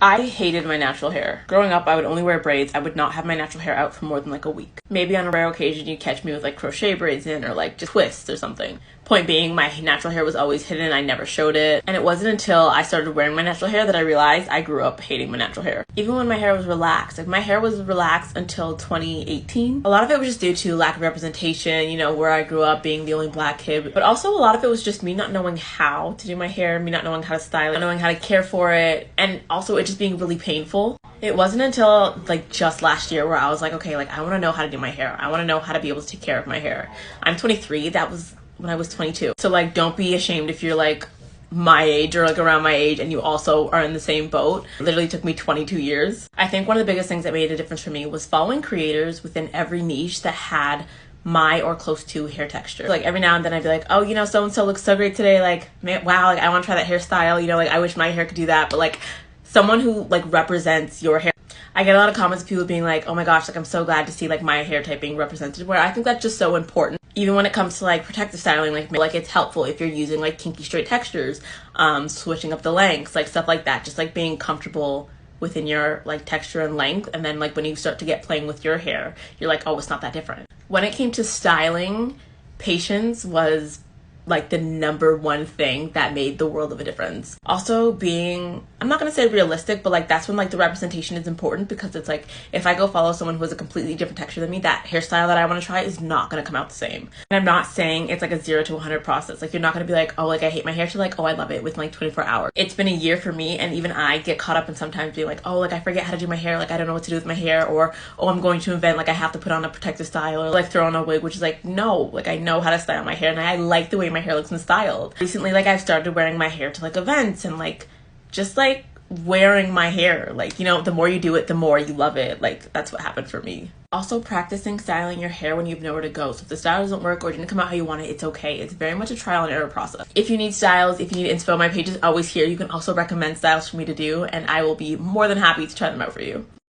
I hated my natural hair. Growing up, I would only wear braids. I would not have my natural hair out for more than like a week. Maybe on a rare occasion, you'd catch me with like crochet braids in or like just twists or something. Point being, my natural hair was always hidden. I never showed it. And it wasn't until I started wearing my natural hair that I realized I grew up hating my natural hair. Even when my hair was relaxed, like my hair was relaxed until 2018. A lot of it was just due to lack of representation, you know, where I grew up being the only black kid. But also a lot of it was just me not knowing how to do my hair, me not knowing how to style it, not knowing how to care for it, and also it just being really painful. It wasn't until like just last year where I was like, okay, like I want to know how to do my hair. I want to know how to be able to take care of my hair. I'm 23. That was when I was 22. So like, don't be ashamed if you're like my age or like around my age and you also are in the same boat. It literally took me 22 years. I think one of the biggest things that made a difference for me was following creators within every niche that had my or close to hair texture. Like every now and then I'd be like, oh, you know, so and so looks so great today, like man, wow, like I want to try that hairstyle, you know, like I wish my hair could do that. But like someone who like represents your hair. I get a lot of comments of people being like, oh my gosh, like I'm so glad to see like my hair type being represented, where I think that's just so important. Even when it comes to like protective styling, like it's helpful if you're using like kinky straight textures, switching up the lengths, like stuff like that, just like being comfortable within your like texture and length. And then like when you start to get playing with your hair, you're like, oh, it's not that different. When it came to styling, patience was like the number one thing that made the world of a difference. Also being, I'm not gonna say realistic, but like that's when like the representation is important, because it's like if I go follow someone who has a completely different texture than me, that hairstyle that I want to try is not gonna come out the same. And I'm not saying it's like a 0 to 100 process. Like you're not gonna be like, oh, like I hate my hair, to like, oh, I love it within like 24 hours. It's been a year for me, and even I get caught up in sometimes being like, oh, like I forget how to do my hair, like I don't know what to do with my hair, or oh, I'm going to invent, like I have to put on a protective style or like throw on a wig, which is like, no, like I know how to style my hair and I like the way my hair looks and styled. Recently, like I've started wearing my hair to like events and like just like wearing my hair, like, you know, the more you do it, the more you love it. Like that's what happened for me. Also practicing styling your hair when you have nowhere to go. So if the style doesn't work or didn't come out how you want it, it's okay. It's very much a trial and error process. If you need styles, if you need inspo, my page is always here. You can also recommend styles for me to do, and I will be more than happy to try them out for you.